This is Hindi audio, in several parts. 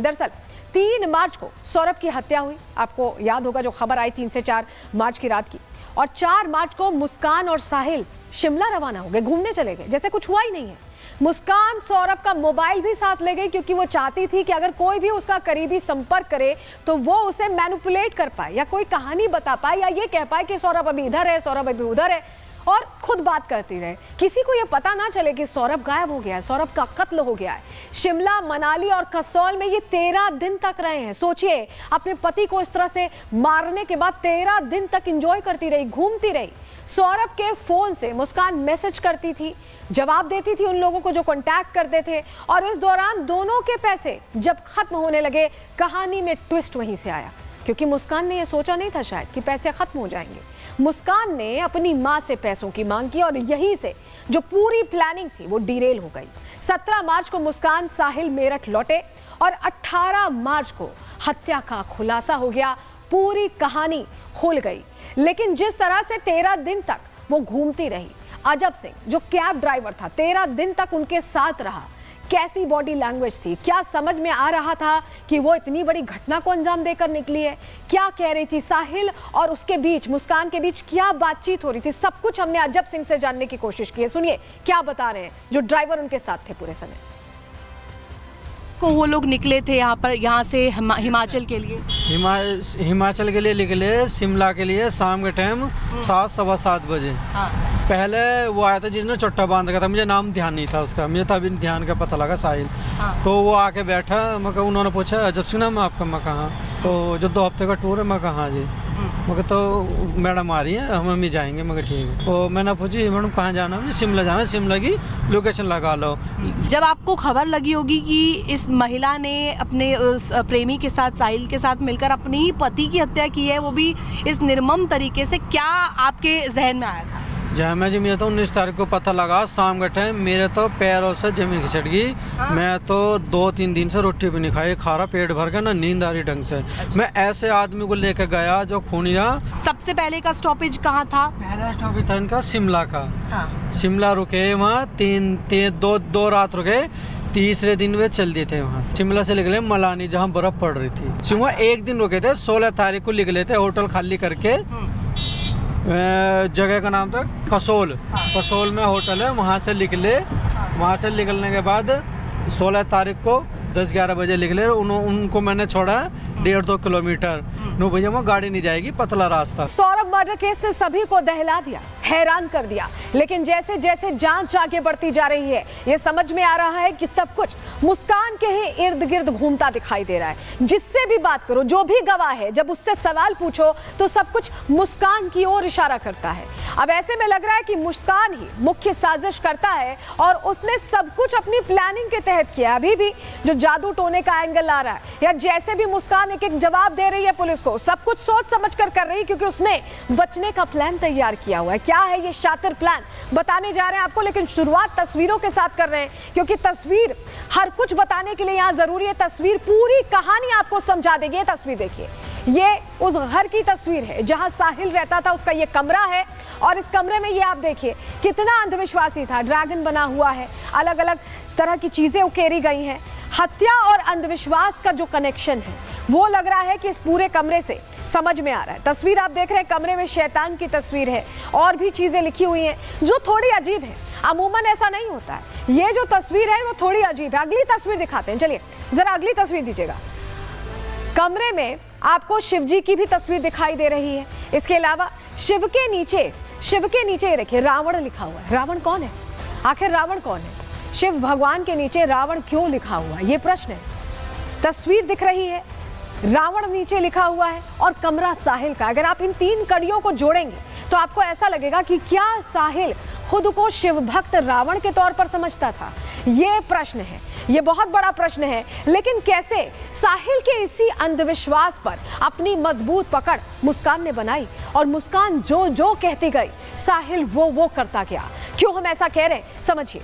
दरअसल 3 मार्च को सौरभ की हत्या हुई। आपको याद होगा जो खबर आई 3 से 4 मार्च की रात की। और 4 मार्च को मुस्कान और साहिल शिमला रवाना हो गए, घूमने चले गए जैसे कुछ हुआ ही नहीं है। मुस्कान सौरभ का मोबाइल भी साथ ले गई क्योंकि वो चाहती थी कि अगर कोई भी उसका करीबी संपर्क करे तो वो उसे मैनिपुलेट कर पाए या कोई कहानी बता पाए या ये कह पाए कि सौरभ अभी इधर है, सौरभ अभी उधर है, और खुद बात करती रहे। किसी को ये पता ना चले कि सौरभ गायब हो गया है, सौरभ का कत्ल हो गया है। शिमला, मनाली और कसौल में ये 13 दिन तक रहे हैं। सोचिए, अपने पति को इस तरह से मारने के बाद 13 दिन तक एंजॉय करती रही, घूमती रही। सौरभ के फोन से मुस्कान मैसेज करती थी, जवाब देती थी उन लोगों को जो कांटेक्ट करते थे, और इस दौरान दोनों के पैसे जब खत्म होने लगे, कहानी में ट्विस्ट वहीं से आया। क्योंकि मुस्कान ने यह सोचा नहीं था शायद कि पैसे खत्म हो जाएंगे। मुस्कान ने अपनी मां से पैसों की मांग की और यहीं से जो पूरी प्लानिंग थी वो डिरेल हो गई। 17 मार्च को मुस्कान साहिल मेरठ लौटे और 18 मार्च को हत्या का खुलासा हो गया। पूरी कहानी खुल गई। लेकिन जिस तरह से 13 दिन तक वो घूमती रही, अजब सिंह जो कैब ड्राइवर था 13 दिन तक उनके साथ रहा, कैसी बॉडी लैंग्वेज थी, क्या समझ में आ रहा था कि वो इतनी बड़ी घटना को अंजाम देकर निकली है, क्या कह रही थी साहिल और उसके बीच, मुस्कान के बीच क्या बातचीत हो रही थी, सब कुछ हमने अजब सिंह से जानने की कोशिश की है। सुनिए क्या बता रहे हैं जो ड्राइवर उनके साथ थे पूरे समय। को वो लोग निकले थे यहाँ से हिमाचल के लिए, हिमाचल के लिए निकले, शिमला के लिए शाम के टाइम 7, सवा 7 बजे। हाँ। पहले वो आया था जिसने चुट्टा बांध रखा था, मुझे नाम ध्यान नहीं था उसका, मुझे तभी ध्यान का पता लगा साहिल। हाँ। तो वो आके बैठा, मैं उन्होंने पूछा अजब सिंह नाम आपका, मैं कहाँ, तो जो 2 हफ्ते का टूर है, मैं कहाँ जी, मगर तो मैडम आ रही है, हम ही जाएंगे, मगर ठीक है। तो मैंने पूछी मैडम कहाँ जाना है, मुझे शिमला जाना है, शिमला की लोकेशन लगा लो। जब आपको खबर लगी होगी कि इस महिला ने अपने उस प्रेमी के साथ, साहिल के साथ मिलकर अपने ही पति की हत्या की है, वो भी इस निर्मम तरीके से, क्या आपके जहन में आया था? जय जी, मुझे तो 19 तारीख को पता लगा शाम के टाइम, मेरे तो पैरों से जमीन खिसक गई। हाँ। मैं तो 2-3 दिन से रोटी भी नहीं खाई, खारा पेट भर के, ना नींद आ रही ढंग से। अच्छा। मैं ऐसे आदमी को लेकर गया जो खूनिया। सबसे पहले का स्टॉपेज कहाँ था? पहला स्टॉपेज था इनका शिमला का। हाँ। शिमला रुके वहाँ 2 रात रुके, तीसरे दिन वे चल दिए थे वहाँ से। शिमला से निकले मलानी जहाँ बर्फ पड़ रही थी। शिमला 1 दिन रुके थे, 16 तारीख को निकले थे, होटल खाली करके। जगह का नाम था कसौल। हाँ। कसौल में होटल है, वहाँ से निकले। हाँ। वहाँ से निकलने के बाद 16 तारीख को 10-11 बजे निकले। उनको मैंने छोड़ा 1.5-2 किलोमीटर। नो भैया वहाँ गाड़ी नहीं जाएगी, पतला रास्ता। सौरभ मर्डर केस ने सभी को दहला दिया, हैरान कर दिया। लेकिन जैसे जैसे जांच आगे बढ़ती जा रही है, ये समझ में आ रहा है कि सब कुछ मुस्कान के ही इर्द गिर्द घूमता दिखाई दे रहा है। जिससे भी बात करो, जो भी गवाह है, जब उससे सवाल पूछो तो सब कुछ मुस्कान की ओर इशारा करता है। अब ऐसे में लग रहा है कि मुस्कान ही मुख्य साजिश करता है और उसने सब कुछ अपनी प्लानिंग के तहत किया। अभी भी जो जादू टोने का एंगल आ रहा है, या जैसे भी मुस्कान एक जवाब दे रही है पुलिस को, सब कुछ सोच समझ कर रही है, क्योंकि उसने बचने का प्लान तैयार किया हुआ है। क्या है ये शातिर प्लान, बताने जा रहे हैं आपको, लेकिन शुरुआत तस्वीरों के साथ कर रहे हैं, क्योंकि तस्वीर हर कुछ बताने के लिए यहाँ जरूरी है। तस्वीर पूरी कहानी आपको समझा देगी। ये तस्वीर देखिए, ये उस घर की तस्वीर है जहां साहिल रहता था, उसका ये कमरा है। और इस कमरे में ये आप देखिए कितना अंधविश्वासी था, ड्रैगन बना हुआ है, अलग अलग तरह की चीजें उकेरी गई हैं। हत्या और अंधविश्वास का जो कनेक्शन है वो लग रहा है कि इस पूरे कमरे से समझ में आ रहा है। तस्वीर आप देख रहे हैं, कमरे में शैतान की तस्वीर है, और भी चीजें लिखी हुई हैं जो थोड़ी अजीब है। अमूमन ऐसा नहीं होता है। ये जो तस्वीर है वो थोड़ी अजीब है। अगली तस्वीर दिखाते हैं, चलिए जरा अगली तस्वीर दीजिएगा। कमरे में आपको शिव जी की भी तस्वीर दिखाई दे रही है। इसके अलावा शिव के नीचे ये देखिए रावण लिखा हुआ है। रावण कौन है? आखिर रावण कौन है? शिव भगवान के नीचे रावण क्यों लिखा हुआ है, ये प्रश्न है। तस्वीर दिख रही है, रावण नीचे लिखा हुआ है, और कमरा साहिल का। अगर आप इन 3 कड़ियों को जोड़ेंगे तो आपको ऐसा लगेगा कि क्या साहिल खुद को शिव भक्त रावण के तौर पर समझता था? ये प्रश्न है, ये बहुत बड़ा प्रश्न है। लेकिन कैसे साहिल के इसी अंधविश्वास पर अपनी मजबूत पकड़ मुस्कान ने बनाई, और मुस्कान जो जो कहती गई साहिल वो करता गया। क्यों हम ऐसा कह रहे हैं, समझिए।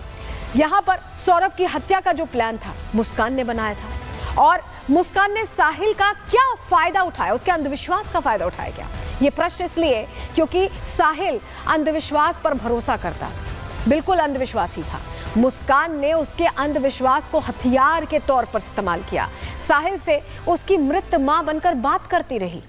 यहाँ पर सौरभ की हत्या का जो प्लान था मुस्कान ने बनाया था, और मुस्कान ने साहिल का क्या फायदा उठाया, उसके अंधविश्वास का फायदा उठाया क्या? ये प्रश्न इसलिए क्योंकि साहिल अंधविश्वास पर भरोसा करता था, बिल्कुल अंधविश्वासी था। मुस्कान ने उसके अंधविश्वास को हथियार के तौर पर इस्तेमाल किया। साहिल से उसकी मृत मां बनकर बात करती रही।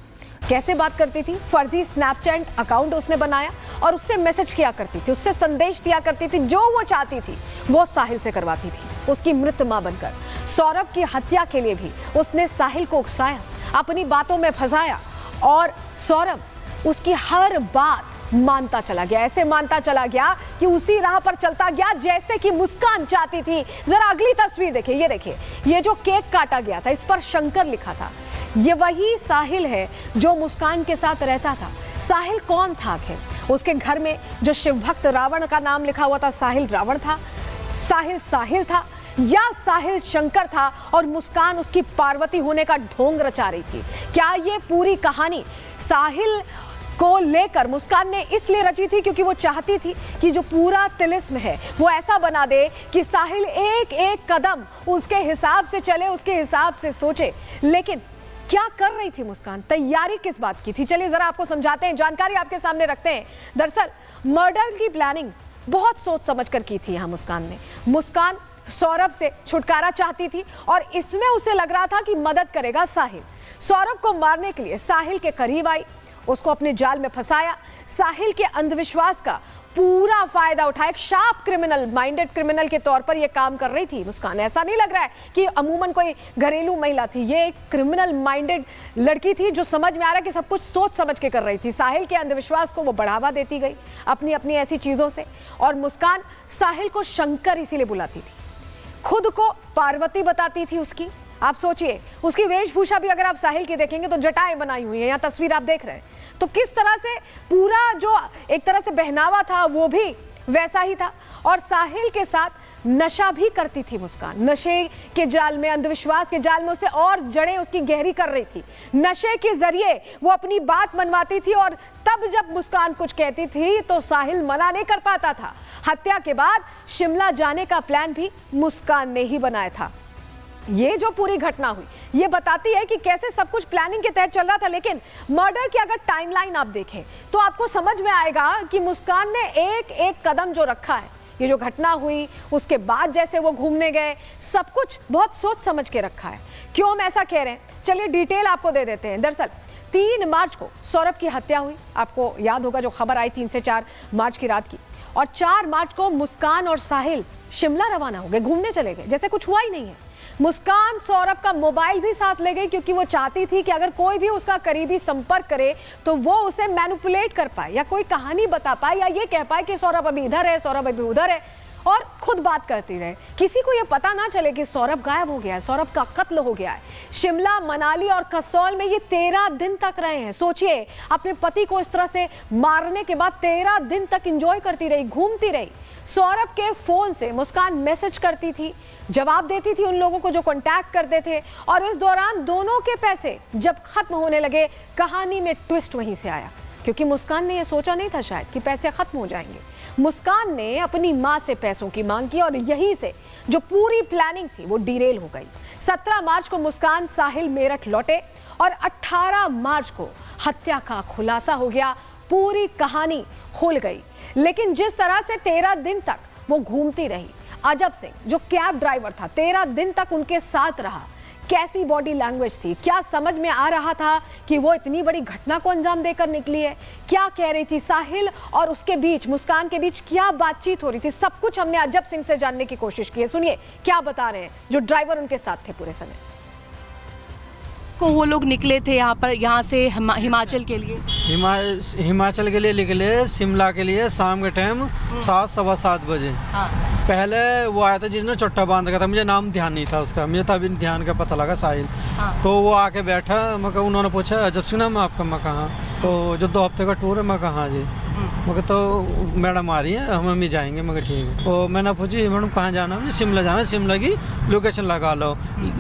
कैसे बात करती थी? फर्जी स्नैपचैट अकाउंट उसने बनाया और उससे मैसेज किया करती थी, उससे संदेश दिया करती थी, जो वो चाहती थी वो साहिल से करवाती थी, उसकी मृत मां बनकर। सौरभ की हत्या के लिए भी उसने साहिल को उकसाया, अपनी बातों में फंसाया और सौरभ उसकी हर बात मानता चला गया। ऐसे मानता चला गया कि उसी राह पर चलता गया जैसे कि मुस्कान चाहती थी। जरा अगली तस्वीर देखिए, ये देखिए, ये जो केक काटा गया था इस पर शंकर लिखा था। ये वही साहिल है जो मुस्कान के साथ रहता था। साहिल कौन था आखिर? उसके घर में जो शिव भक्त रावण का नाम लिखा हुआ था, साहिल रावण था, साहिल था या साहिल शंकर था और मुस्कान उसकी पार्वती होने का ढोंग रचा रही थी? क्या ये पूरी कहानी साहिल को लेकर मुस्कान ने इसलिए रची थी क्योंकि वो चाहती थी कि जो पूरा तिलिस्म है वो ऐसा बना दे कि साहिल एक एक कदम उसके हिसाब से चले, उसके हिसाब से सोचे? लेकिन क्या कर रही थी मुस्कान? तैयारी किस बात की थी? चलिए जरा आपको समझाते हैं, जानकारी आपके सामने रखते हैं। दरअसल मर्डर की प्लानिंग बहुत सोच समझ कर की थी यहाँ मुस्कान ने। मुस्कान सौरभ से छुटकारा चाहती थी और इसमें उसे लग रहा था कि मदद करेगा साहिल। सौरभ को मारने के लिए साहिल के करीब आई, उसको अपने जाल में फंसाया, साहिल के अंधविश्वास का पूरा फायदा उठाया। एक शार्प क्रिमिनल, माइंडेड क्रिमिनल के तौर पर यह काम कर रही थी मुस्कान। ऐसा नहीं लग रहा है कि अमूमन कोई घरेलू महिला थी, ये एक क्रिमिनल माइंडेड लड़की थी जो समझ में आ रहा है कि सब कुछ सोच समझ के कर रही थी। साहिल के अंधविश्वास को वो बढ़ावा देती गई अपनी अपनी ऐसी चीजों से। और मुस्कान साहिल को शंकर इसीलिए बुलाती थी, खुद को पार्वती बताती थी उसकी। आप सोचिए, उसकी वेशभूषा भी अगर आप साहिल की देखेंगे तो जटाएं बनाई हुई है, यहाँ तस्वीर आप देख रहे हैं, तो किस तरह से पूरा जो एक तरह से पहनावा था वो भी वैसा ही था। और साहिल के साथ नशा भी करती थी मुस्कान। नशे के जाल में, अंधविश्वास के जाल में उसे और जड़ें उसकी गहरी कर रही थी। नशे के जरिए वो अपनी बात मनवाती थी और तब जब मुस्कान कुछ कहती थी तो साहिल मना नहीं कर पाता था। हत्या के बाद शिमला जाने का प्लान भी मुस्कान ने ही बनाया था। ये जो पूरी घटना हुई ये बताती है कि कैसे सब कुछ प्लानिंग के तहत चल रहा था। लेकिन मर्डर की अगर टाइमलाइन आप देखें तो आपको समझ में आएगा कि मुस्कान ने एक एक कदम जो रखा है, ये जो घटना हुई उसके बाद जैसे वो घूमने गए, सब कुछ बहुत सोच समझ के रखा है। क्यों हम ऐसा कह रहे हैं, चलिए डिटेल आपको दे देते हैं। दरअसल 3 मार्च को सौरभ की हत्या हुई, आपको याद होगा जो खबर आई 3 से 4 मार्च की रात की। और 4 मार्च को मुस्कान और साहिल शिमला रवाना हो गए, घूमने चले गए जैसे कुछ हुआ ही नहीं है। मुस्कान सौरभ का मोबाइल भी साथ ले गई क्योंकि वो चाहती थी कि अगर कोई भी उसका करीबी संपर्क करे तो वो उसे मैनिपुलेट कर पाए या कोई कहानी बता पाए या ये कह पाए कि सौरभ अभी इधर है, सौरभ अभी उधर है, और खुद बात करती रहे। किसी को ये पता ना चले कि सौरभ गायब हो गया है, सौरभ का कत्ल हो गया है। शिमला, मनाली और कसौल में ये 13 दिन तक रहे हैं। सोचिए, अपने पति को इस तरह से मारने के बाद 13 दिन तक एंजॉय करती रही, घूमती रही। सौरभ के फोन से मुस्कान मैसेज करती थी, जवाब देती थी उन लोगों को जो कांटेक्ट करते थे, और इस दौरान दोनों के पैसे जब खत्म होने लगे, कहानी में ट्विस्ट वहीं से आया। क्योंकि मुस्कान ने यह सोचा नहीं था शायद कि पैसे खत्म हो जाएंगे। मुस्कान ने अपनी मां से पैसों की मांग की और यहीं से जो पूरी प्लानिंग थी वो डिरेल हो गई। 17 मार्च को मुस्कान साहिल मेरठ लौटे और 18 मार्च को हत्या का खुलासा हो गया, पूरी कहानी खुल गई। लेकिन जिस तरह से 13 दिन तक वो घूमती रही, अजब सिंह जो कैब ड्राइवर था 13 दिन तक उनके साथ रहा, कैसी बॉडी लैंग्वेज थी, क्या समझ में आ रहा था कि वो इतनी बड़ी घटना को अंजाम देकर निकली है, क्या कह रही थी साहिल और उसके बीच, मुस्कान के बीच क्या बातचीत हो रही थी, सब कुछ हमने अजब सिंह से जानने की कोशिश की है। सुनिए क्या बता रहे हैं जो ड्राइवर उनके साथ थे पूरे समय। को वो लोग निकले थे यहाँ से हिमाचल के लिए, हिमाचल के लिए निकले, शिमला के लिए शाम के टाइम 7, सवा 7 बजे। हाँ। पहले वो आया था जिसने चट्टा बांध रखा था, मुझे नाम ध्यान नहीं था उसका, मुझे तभी ध्यान का पता लगा साहिल। हाँ। तो वो आके बैठा, मैं उन्होंने पूछा अजब सिंह नाम आपका, मैं कहाँ, तो जो 2 हफ्ते का टूर है, मैं कहाँ जी, मगर तो मैडम आ रही है, हम भी जाएंगे, मगर ठीक है। तो मैंने पूछी मैडम कहाँ जाना है, शिमला जाना है, शिमला की लोकेशन लगा लो।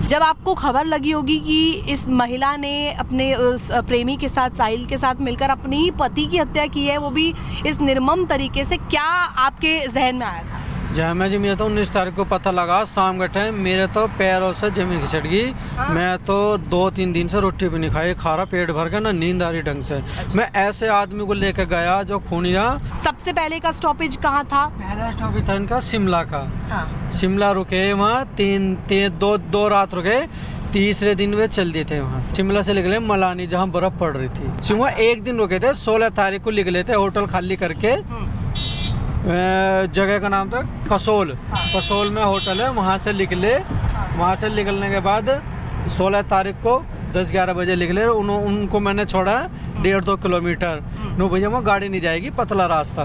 जब आपको खबर लगी होगी कि इस महिला ने अपने उस प्रेमी के साथ, साहिल के साथ मिलकर अपनी ही पति की हत्या की है, वो भी इस निर्मम तरीके से, क्या आपके जहन में आया था? जहाँ जी मुझे तो 19 तारीख को पता लगा शाम का टाइम, मेरे तो पैरों से जमीन खिसक गई। हाँ। मैं तो 2-3 दिन से रोटी भी नहीं खाई, खा रहा, पेट भर गया, ना नींद आ रही ढंग से। अच्छा। मैं ऐसे आदमी को लेकर गया जो खूनिया। सबसे पहले का स्टॉपेज कहाँ था? पहला स्टॉपेज था इनका शिमला का। हाँ। शिमला रुके, वहाँ 2 रात रुके, तीसरे दिन वे चल दिए थे वहाँ से। शिमला से निकले मलानी, जहाँ बर्फ पड़ रही थी। शिमला एक दिन रुके थे, 16 तारीख को निकले थे, होटल खाली करके। जगह का नाम था कसोल। कसोल में होटल है, वहाँ से निकले। वहाँ से निकलने के बाद 16 तारीख को 10-11 बजे निकले। उनको मैंने छोड़ा 1.5-2 किलोमीटर। नो भैया वहाँ गाड़ी नहीं जाएगी, पतला रास्ता।